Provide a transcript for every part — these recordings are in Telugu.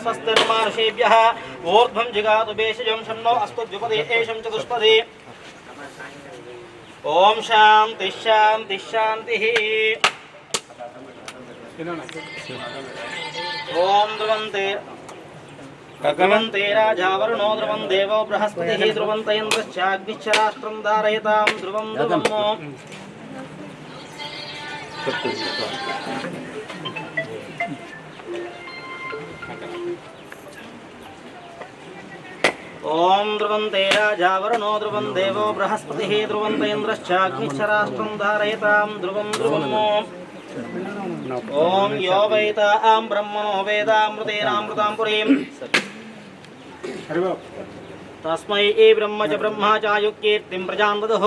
स्वस्तिर्मानुषेभ्यः ऊर्ध्वं जिगातु भेषजं शन्नो अस्तु द्विपदे एषं चतुष्पदे ओम शांति शांति शांति। ओम ध्रुवन्ते राजा वरुणो ध्रुवं देवो बृहस्पतिः ध्रुवन्त इन्द्रश्चाग्निश्च राष्ट्रं धारयतां ध्रुवं ध्रुवम्। ओम ध्रुवन्ते राजा वरुणो ध्रुवं देवो बृहस्पतिः ध्रुवन्त इन्द्रश्चाग्निश्च राष्ट्रं धारयतां ध्रुवं ध्रुवम्। ओम यो वैतां ब्रह्मणो वेदामृतेनामृतां पुरीम् तस्मै ब्रह्म च ब्रह्मा चायुक्कीर्तिं प्रजां ददुः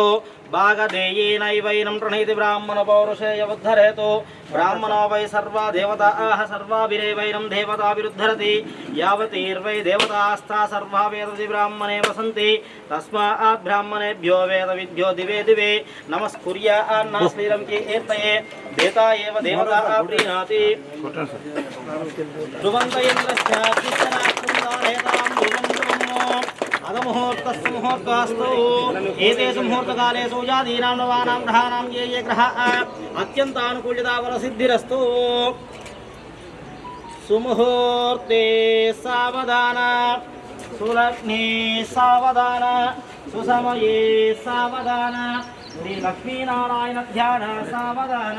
भागधेयेनैवैनं प्रणीति ब्राह्मणपौरुषेयवद्धरेतो ब्राह्मणो वै सर्वा देवताः सर्वाभिरेवैनं देवताभिरुद्धरति यावतीर्वै देवतास्था सर्वा वेदति ब्राह्मणे वसन्ति तस्मात् ब्राह्मणेभ्यो वेदविद्यो दिवे दिवे नमस्कुर्यान्नास्लीलं कीर्तये देता एव देवता प्रीणाति ध्रुवन्त अदमुहूर्तस्तु मुहूर्तास्तु एतेषु मुहूर्तकालेषु जातीनां नवानां ग्रहाणां ये ये ग्रहाः अत्यन्तानुकूल्यतावरसिद्धिरस्तु सुमुहूर्ते सावधान सुलग्ने सावधान सुसमये सावधान श्रीलक्ष्मीनारायण ध्यान सावधान।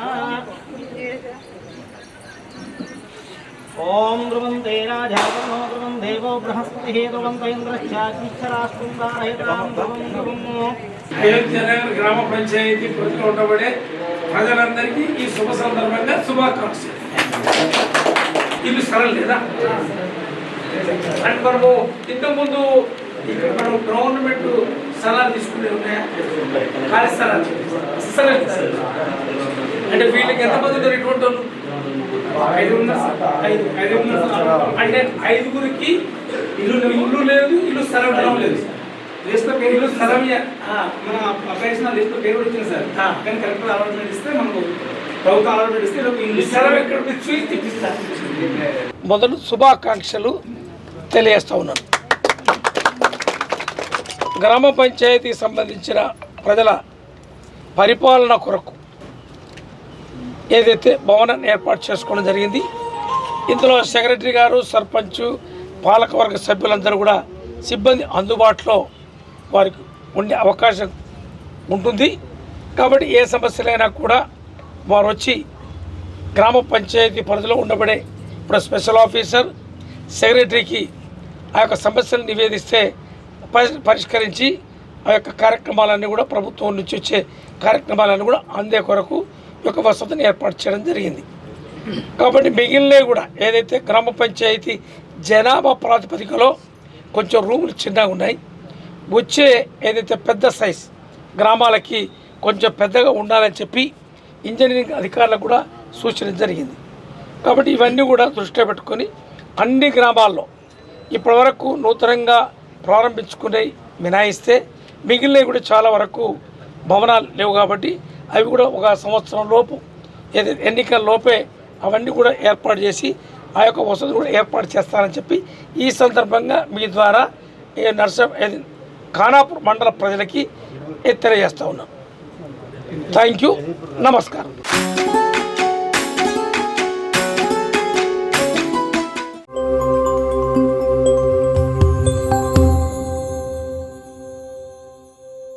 ओम ध्रुवन्ते राजा वरुणो ध्रुवं देवो बृहस्पतिः ध्रुवन्त इन्द्रश्चाग्निश्च राष्ट्रं धारयतां ध्रुवं ध्रुवम्। అయోధ్య నగర్ గ్రామ పంచాయతీ పరిధిలో ఉండబడే ప్రజలందరికీ ఈ శుభ సందర్భంగా శుభాకాంక్షలు. ఇల్లు సరళ లేదా అంటే మనము ఇంతకుముందు ఇక్కడ మనం గవర్నమెంట్ స్థలాలు తీసుకునే ఉన్నాయా ఖాళీ స్థలాలు అంటే వీళ్ళకి ఎంతమంది ఉన్నారు ఇటువంటి వాళ్ళు అంటే ఐదుగురికి ఇల్లు లేదు ఇల్లు స్థలం లేదు లిస్ట్ లో పేరు స్థలం మన అప్లికేషన్ లిస్ట్ లో పేరు వచ్చింది సార్ కానీ కరెక్ట్ అలాట్మెంట్ ఇస్తే మనకు ప్రభుత్వం అలాట్మెంట్ ఇస్తే ఇల్లు స్థలం ఎక్కడ చూసి తెప్పిస్తారు. మొదలు శుభాకాంక్షలు తెలియజేస్తా ఉన్నాను. గ్రామ పంచాయతీకి సంబంధించిన ప్రజల పరిపాలన కొరకు ఏదైతే భవనాన్ని ఏర్పాటు చేసుకోవడం జరిగింది ఇందులో సెక్రటరీ గారు సర్పంచ్ పాలకవర్గ సభ్యులందరూ కూడా సిబ్బంది అందుబాటులో వారికి ఉండే అవకాశం ఉంటుంది కాబట్టి ఏ సమస్యలైనా కూడా వారు వచ్చి గ్రామ పంచాయతీ పరిధిలో ఉండబడే ఇప్పుడు స్పెషల్ ఆఫీసర్ సెక్రటరీకి ఆ యొక్క సమస్యలు నివేదిస్తే పరిష్కరించి ఆ యొక్క కార్యక్రమాలన్నీ కూడా ప్రభుత్వం నుంచి వచ్చే కార్యక్రమాలన్నీ కూడా అందే కొరకు ఒక వసతిని ఏర్పాటు చేయడం జరిగింది. కాబట్టి మిగిలినవి కూడా ఏదైతే గ్రామ పంచాయతీ జనాభా ప్రాతిపదికలో కొంచెం రూములు చిన్నగా ఉన్నాయి వచ్చే ఏదైతే పెద్ద సైజ్ గ్రామాలకి కొంచెం పెద్దగా ఉండాలని చెప్పి ఇంజనీరింగ్ అధికారులకు కూడా సూచన జరిగింది. కాబట్టి ఇవన్నీ కూడా దృష్టిలో పెట్టుకొని అన్ని గ్రామాల్లో ఇప్పటివరకు నూతనంగా ప్రారంభించుకునే మినాయిస్తే మిగిలినవి కూడా చాలా వరకు భవనాలు లేవు కాబట్టి అవి కూడా ఒక సంవత్సరం లోపు ఏదైతే ఎన్నికల లోపే అవన్నీ కూడా ఏర్పాటు చేసి ఆ యొక్క వసతి కూడా ఏర్పాటు చేస్తారని చెప్పి ఈ సందర్భంగా మీ ద్వారా ఖానాపూర్ మండల ప్రజలకి తెలియజేస్తా ఉన్నాం. థ్యాంక్ యూ, నమస్కారం.